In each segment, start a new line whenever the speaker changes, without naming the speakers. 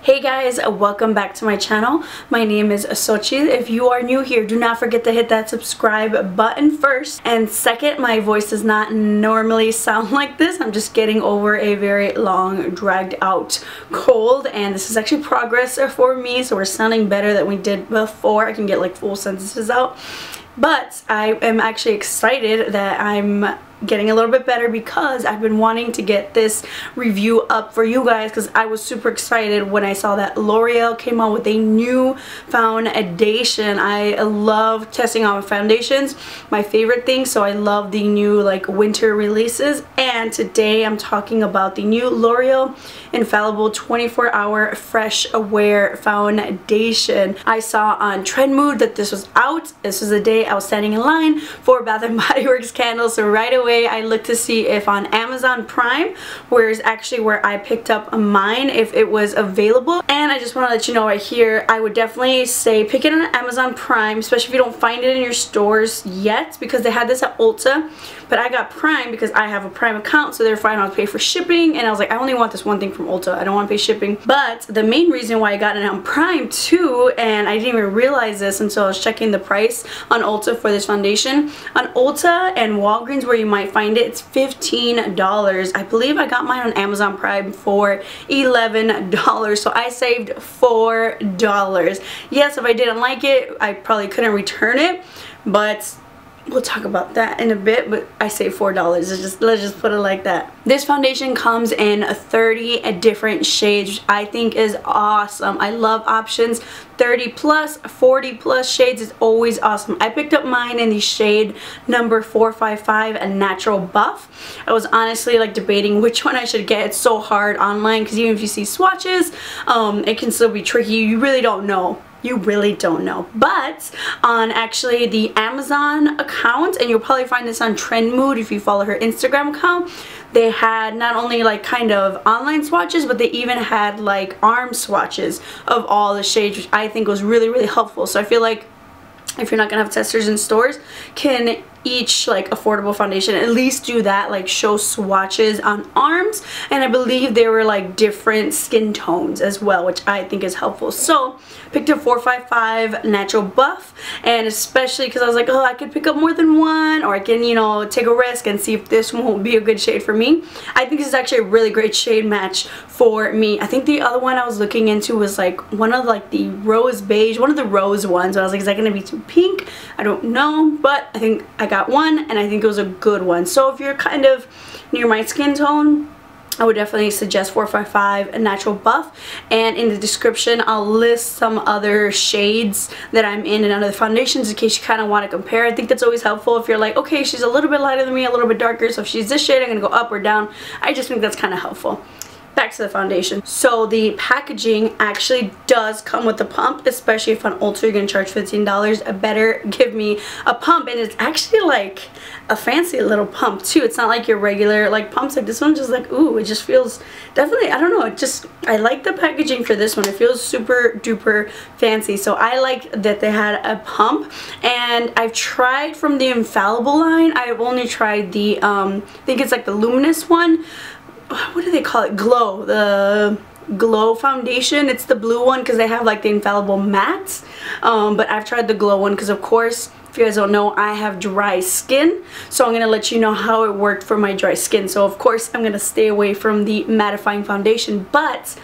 Hey guys, welcome back to my channel. My name is Xochitl. If you are new here, do not forget to hit that subscribe button first. And second, my voice does not normally sound like this. I'm just getting over a very long, dragged out cold, and this is actually progress for me, so we're sounding better than we did before. I can get like full sentences out. But I am actually excited that I'm getting a little bit better because I've been wanting to get this review up for you guys because I was super excited when I saw that L'Oreal came out with a new foundation. I love testing out foundations, my favorite thing, so I love the new like winter releases, and today I'm talking about the new L'Oreal Infallible 24-Hour Fresh Wear Foundation. I saw on Trendmood that this was out. This was the day I was standing in line for Bath & Body Works candles, so right away I looked to see if on Amazon Prime, where is actually where I picked up mine, if it was available. And I just want to let you know right here, I would definitely say pick it on Amazon Prime, especially if you don't find it in your stores yet, because they had this at Ulta, but I got Prime because I have a Prime account, so therefore I don't have to pay for shipping, and I was like, I only want this one thing from Ulta, I don't want to pay shipping. But the main reason why I got it on Prime too, and I didn't even realize this until I was checking the price on Ulta for this foundation. On Ulta and Walgreens, where you might find it, it's $15. I believe I got mine on Amazon Prime for $11, so I saved $4. Yes, if I didn't like it, I probably couldn't return it, but we'll talk about that in a bit. But I saved $4. Let's just put it like that. This foundation comes in 30 different shades, which I think is awesome. I love options. 30 plus, 40 plus shades is always awesome. I picked up mine in the shade number 455, a natural buff. I was honestly like debating which one I should get. It's so hard online because even if you see swatches, it can still be tricky. You really don't know. You really don't know. But on actually the Amazon account, and you'll probably find this on Trendmood if you follow her Instagram account, they had not only like kind of online swatches, but they even had like arm swatches of all the shades, which I think was really, really helpful. So I feel like if you're not gonna have testers in stores, can each like affordable foundation at least do that, like show swatches on arms. And I believe there were like different skin tones as well, which I think is helpful. So picked up 455 natural buff, and especially because I was like, oh, I could pick up more than one, or I can, you know, take a risk and see if this one will be a good shade for me. I think this is actually a really great shade match for me. I think the other one I was looking into was like one of like the rose beige, one of the rose ones, but I was like, is that gonna be too pink? I don't know, but I think I got one, and I think it was a good one. So if you're kind of near my skin tone, I would definitely suggest 455 a natural buff, and in the description I'll list some other shades that I'm in and other foundations in case you kind of want to compare. I think that's always helpful if you're like, okay, she's a little bit lighter than me, a little bit darker, so if she's this shade I'm gonna go up or down. I just think that's kind of helpful. Back to the foundation. So the packaging actually does come with a pump, especially if on Ulta you're gonna charge $15. Better give me a pump, and it's actually like a fancy little pump too. It's not like your regular like pumps. Like this one, just like, ooh, it just feels definitely, I don't know, it just, I like the packaging for this one. It feels super duper fancy, so I like that they had a pump. And I've tried from the Infallible line, I've only tried the I think it's like the Luminous one. What do they call it? Glow. The Glow foundation. It's the blue one because they have like the Infallible mattes. But I've tried the Glow one because, of course, if you guys don't know, I have dry skin. So I'm going to let you know how it worked for my dry skin. So, of course, I'm going to stay away from the mattifying foundation. But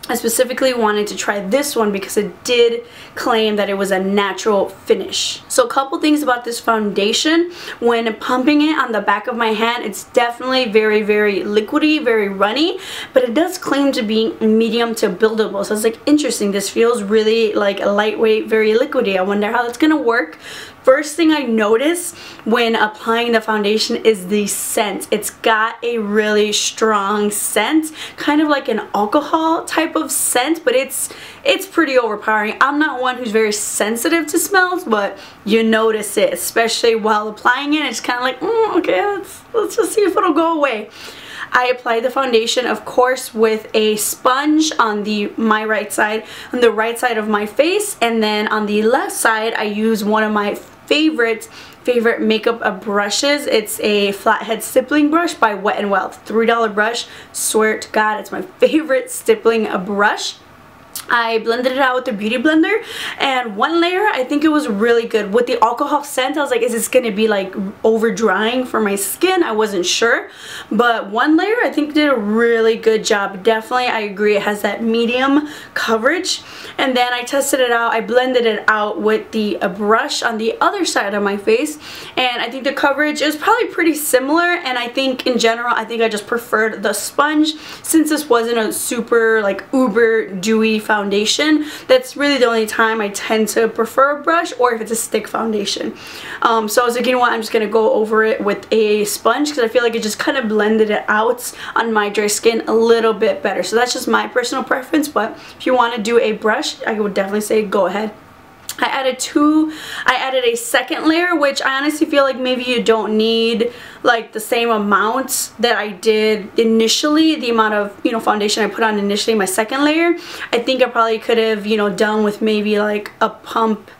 I specifically wanted to try this one because it did claim that it was a natural finish. So a couple things about this foundation. When pumping it on the back of my hand, it's definitely very, very liquidy, very runny, but it does claim to be medium to buildable. So it's like, interesting, this feels really like a lightweight, very liquidy. I wonder how that's gonna work. First thing I notice when applying the foundation is the scent. It's got a really strong scent, kind of like an alcohol type of scent, but it's pretty overpowering. I'm not one who's very sensitive to smells, but you notice it, especially while applying it. It's kind of like, okay, let's just see if it'll go away. I applied the foundation, of course, with a sponge on my right side, on the right side of my face, and then on the left side I use one of my favorite makeup brushes. It's a flathead stippling brush by Wet n Wild. $3 brush. Swear to God, it's my favorite stippling brush. I blended it out with the beauty blender, and one layer I think it was really good. With the alcohol scent I was like, is this gonna be like over drying for my skin? I wasn't sure, but one layer I think did a really good job. Definitely, I agree, it has that medium coverage. And then I tested it out, I blended it out with the brush on the other side of my face, and I think the coverage is probably pretty similar. And I think in general, I think I just preferred the sponge since this wasn't a super like uber dewy foundation. That's really the only time I tend to prefer a brush, or if it's a stick foundation. So I was like, you know what, I'm just gonna go over it with a sponge because I feel like it just kind of blended it out on my dry skin a little bit better. So that's just my personal preference, but if you want to do a brush, I would definitely say go ahead. I added a second layer, which I honestly feel like maybe you don't need like the same amount that I did initially, the amount of, you know, foundation I put on initially, my second layer. I think I probably could have, you know, done with maybe like a pump,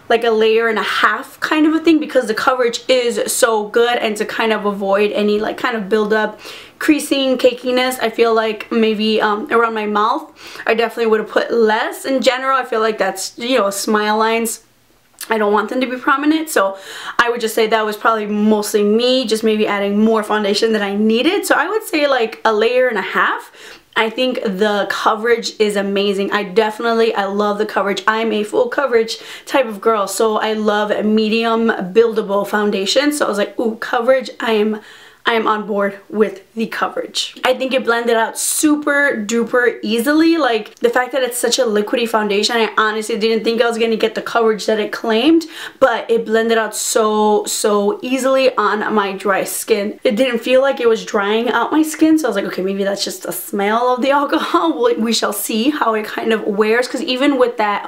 like a layer and a half kind of a thing, because the coverage is so good, and to kind of avoid any like kind of build up creasing, cakiness, I feel like maybe around my mouth I definitely would have put less. In general, I feel like that's, you know, smile lines, I don't want them to be prominent, so I would just say that was probably mostly me just maybe adding more foundation than I needed. So I would say like a layer and a half. I think the coverage is amazing. I love the coverage. I'm a full coverage type of girl, so I love a medium buildable foundation. So I was like, ooh, coverage, I am on board with the coverage. I think it blended out super duper easily. Like the fact that it's such a liquidy foundation, I honestly didn't think I was gonna get the coverage that it claimed, but it blended out so easily on my dry skin. It didn't feel like it was drying out my skin, so I was like, okay, maybe that's just a smell of the alcohol. We shall see how it kind of wears, because even with that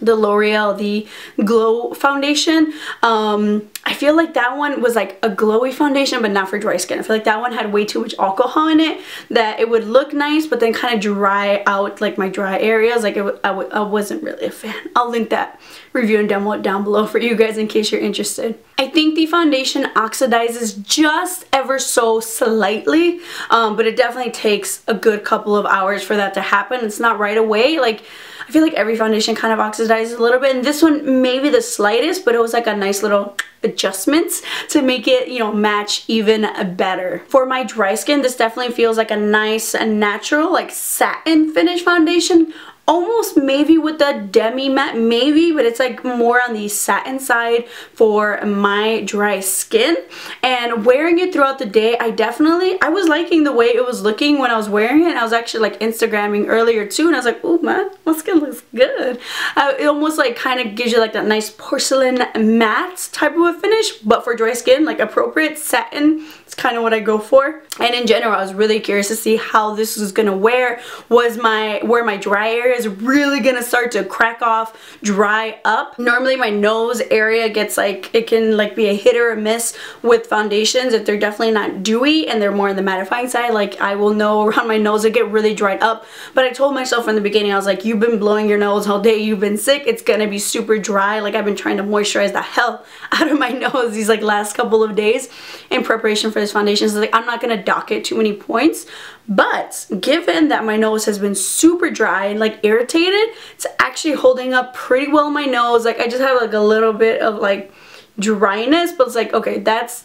the L'Oreal, the Glow foundation, I feel like that one was like a glowy foundation, but not for dry skin. I feel like that one had way too much alcohol in it, that it would look nice, but then kind of dry out like my dry areas. Like I wasn't really a fan. I'll link that review and demo down below for you guys in case you're interested. I think the foundation oxidizes just ever so slightly, but it definitely takes a good couple of hours for that to happen. It's not right away. Like I feel like every foundation kind of oxidizes a little bit, and this one maybe the slightest, but it was like a nice little adjustments to make it, you know, match even better. For my dry skin, this definitely feels like a nice and natural like satin finish foundation. Almost maybe with the demi matte, maybe, but it's like more on the satin side for my dry skin. And wearing it throughout the day, I was liking the way it was looking when I was wearing it. And I was actually like Instagramming earlier too, and I was like, oh man, my skin looks good. It almost like kind of gives you like that nice porcelain matte type of a finish, but for dry skin, like appropriate satin. It's kind of what I go for. And in general, I was really curious to see how this was gonna wear. Where my dry area is really gonna start to crack off, dry up. Normally my nose area gets like, it can like be a hit or a miss with foundations if they're definitely not dewy and they're more on the mattifying side. Like I will know around my nose it get really dried up. But I told myself from the beginning, I was like, you've been blowing your nose all day, you've been sick, it's gonna be super dry. Like I've been trying to moisturize the hell out of my nose these like last couple of days in preparation for this foundation. So like I'm not gonna dock it too many points, but given that my nose has been super dry and like irritated, it's actually holding up pretty well in my nose. Like I just have like a little bit of like dryness, but it's like, okay, that's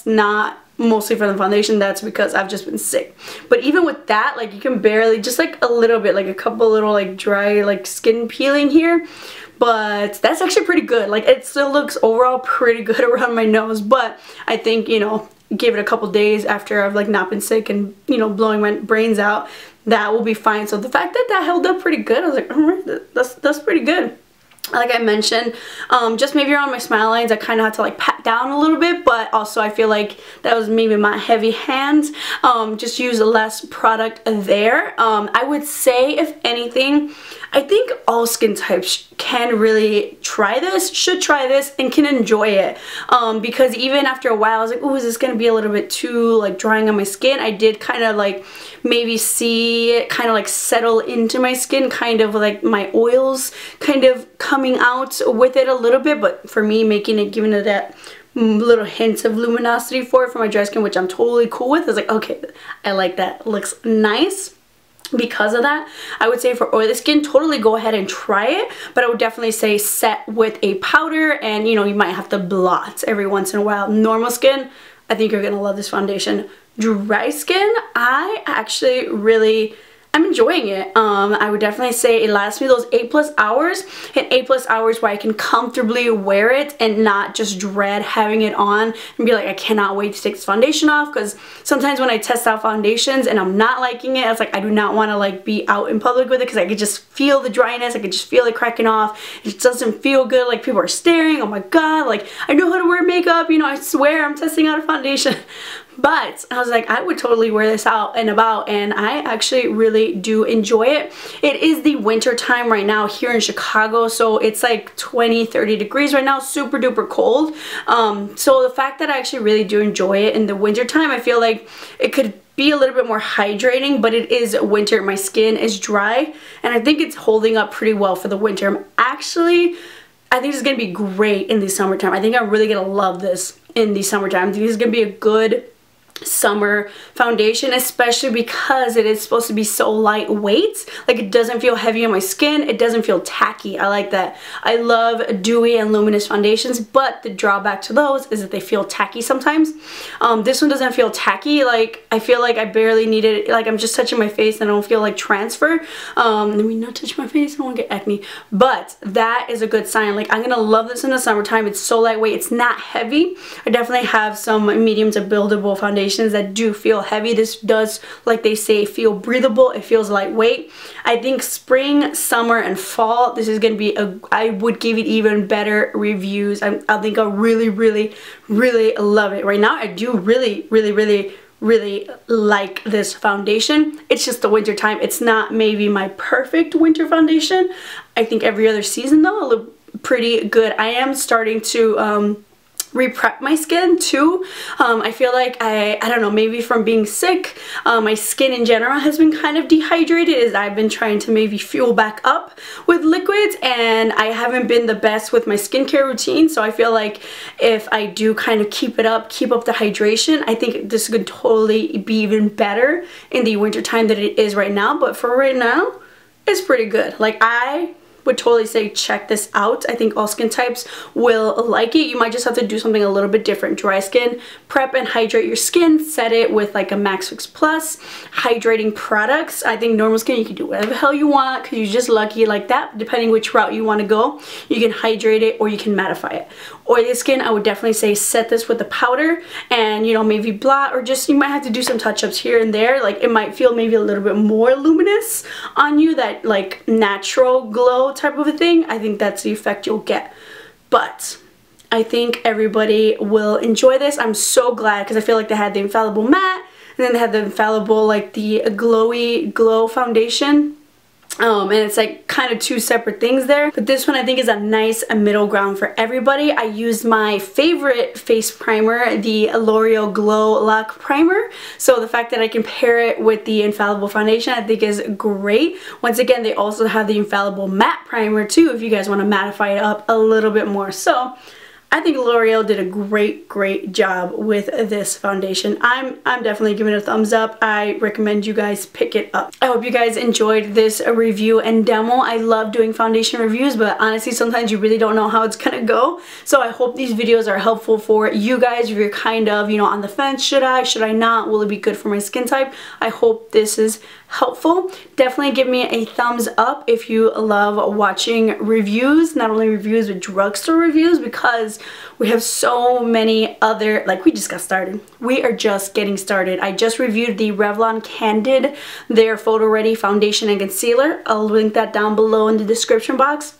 not mostly from the foundation, that's because I've just been sick. But even with that, like you can barely, just like a little bit, like a couple little like dry like skin peeling here, but that's actually pretty good. Like it still looks overall pretty good around my nose, but I think, you know, give it a couple days after I've like not been sick and, you know, blowing my brains out, that will be fine. So the fact that that held up pretty good, I was like, alright, that's pretty good. Like I mentioned, just maybe around my smile lines, I kind of had to like pat down a little bit, but also I feel like that was maybe my heavy hands. Just use less product there. I would say, if anything, I think all skin types can really try this, should try this, and can enjoy it. Because even after a while, I was like, oh, is this going to be a little bit too like drying on my skin? I did kind of like maybe see it kind of like settle into my skin, kind of like my oils kind of coming out with it a little bit, but for me, giving it that little hint of luminosity for my dry skin, which I'm totally cool with. I was like, okay, I like that, it looks nice. Because of that, I would say for oily skin, totally go ahead and try it, but I would definitely say set with a powder, and you know, you might have to blot every once in a while. Normal skin, I think you're gonna love this foundation. Dry skin, I'm enjoying it. I would definitely say it lasts me those 8+ hours, and 8+ hours where I can comfortably wear it and not just dread having it on and be like, I cannot wait to take this foundation off. Because sometimes when I test out foundations and I'm not liking it, it's like I do not want to like be out in public with it, because I could just feel the dryness, I could just feel it cracking off. It just doesn't feel good, like people are staring, oh my god, like I know how to wear makeup, you know, I swear I'm testing out a foundation. But I was like, I would totally wear this out and about, and I actually really do enjoy it. It is the winter time right now here in Chicago, so it's like 20-30 degrees right now, super duper cold. So the fact that I actually really do enjoy it in the winter time, I feel like it could be a little bit more hydrating, but it is winter, my skin is dry, and I think it's holding up pretty well for the winter. I think it's gonna be great in the summertime. I think I'm really gonna love this in the summertime. I think this is gonna be a good summer foundation, especially because it is supposed to be so lightweight. Like, it doesn't feel heavy on my skin, it doesn't feel tacky. I like that. I love Dewy and Luminous foundations, but the drawback to those is that they feel tacky sometimes. This one doesn't feel tacky. Like, I feel like I barely need it, like I'm just touching my face and I don't feel like transfer. Let me not touch my face, I don't want to get acne, but that is a good sign. Like, I'm gonna love this in the summertime. It's so lightweight, it's not heavy. I definitely have some medium to buildable foundations that do feel heavy. This does, like they say, feel breathable. It feels lightweight. I think spring, summer, and fall, this is going to be I would give it even better reviews. I think I really love it. Right now, I do really like this foundation. It's just the winter time. It's not maybe my perfect winter foundation. I think every other season though, it'll look pretty good. I am starting to re-prep my skin too. I feel like I don't know, maybe from being sick, my skin in general has been kind of dehydrated, as I've been trying to maybe fuel back up with liquids, and I haven't been the best with my skincare routine. So I feel like if I do kind of keep up the hydration, I think this could totally be even better in the winter time than it is right now. But for right now, it's pretty good. Like, I would totally say check this out. I think all skin types will like it. You might just have to do something a little bit different. Dry skin, prep and hydrate your skin. Set it with like a Max Fix Plus hydrating products. I think normal skin, you can do whatever the hell you want because you're just lucky like that. Depending which route you want to go, you can hydrate it or you can mattify it. Oily skin, I would definitely say set this with a powder and, you know, maybe blot, or just you might have to do some touch-ups here and there. Like, it might feel maybe a little bit more luminous on you, that like natural glow type of a thing. I think that's the effect you'll get. But I think everybody will enjoy this. I'm so glad, because I feel like they had the Infallible matte and then they had the Infallible, like the glowy glow foundation. And it's like kind of two separate things there, but this one I think is a nice middle ground for everybody. I used my favorite face primer, the L'Oreal Glow Lock Primer, so the fact that I can pair it with the Infallible foundation I think is great. Once again, they also have the Infallible matte primer too if you guys want to mattify it up a little bit more. So I think L'Oreal did a great job with this foundation. I'm definitely giving it a thumbs up. I recommend you guys pick it up. I hope you guys enjoyed this review and demo. I love doing foundation reviews, but honestly sometimes you really don't know how it's gonna go. So I hope these videos are helpful for you guys if you're kind of, you know, on the fence. Should I not? Will it be good for my skin type? I hope this is helpful. Definitely give me a thumbs up if you love watching reviews, not only reviews but drugstore reviews, because we have so many other, like, we just got started. We are just getting started. I just reviewed the Revlon Candid, their photo ready foundation and concealer. I'll link that down below in the description box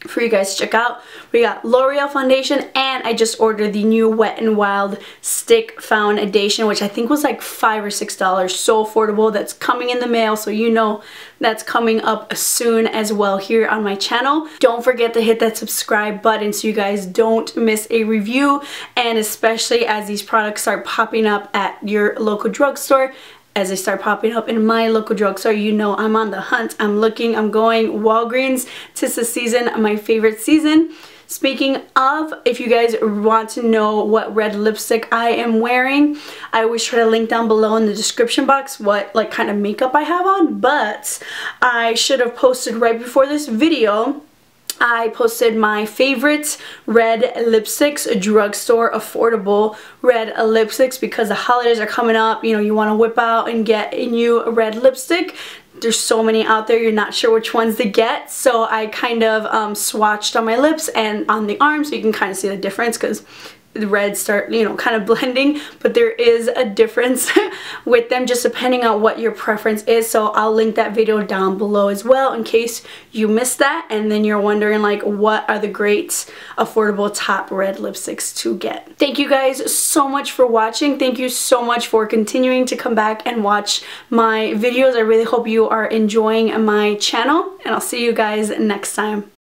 for you guys to check out. We got L'Oreal foundation, and I just ordered the new Wet n Wild stick foundation, which I think was like $5 or $6. So affordable. That's coming in the mail, so you know that's coming up soon as well here on my channel. Don't forget to hit that subscribe button so you guys don't miss a review, and especially as these products start popping up at your local drugstore. As they start popping up in my local drugstore, you know I'm on the hunt. I'm looking, I'm going. Walgreens, 'tis the season, my favorite season. Speaking of, if you guys want to know what red lipstick I am wearing, I always try to link down below in the description box what like kind of makeup I have on, but I should have posted right before this video. I posted my favorite red lipsticks, drugstore affordable red lipsticks, because the holidays are coming up. You know, you want to whip out and get a new red lipstick. There's so many out there, you're not sure which ones to get. So I kind of swatched on my lips and on the arms, so you can kind of see the difference, because the reds start, you know, kind of blending, but there is a difference with them just depending on what your preference is. So I'll link that video down below as well in case you missed that and then you're wondering like what are the great affordable top red lipsticks to get. Thank you guys so much for watching. Thank you so much for continuing to come back and watch my videos. I really hope you are enjoying my channel, and I'll see you guys next time.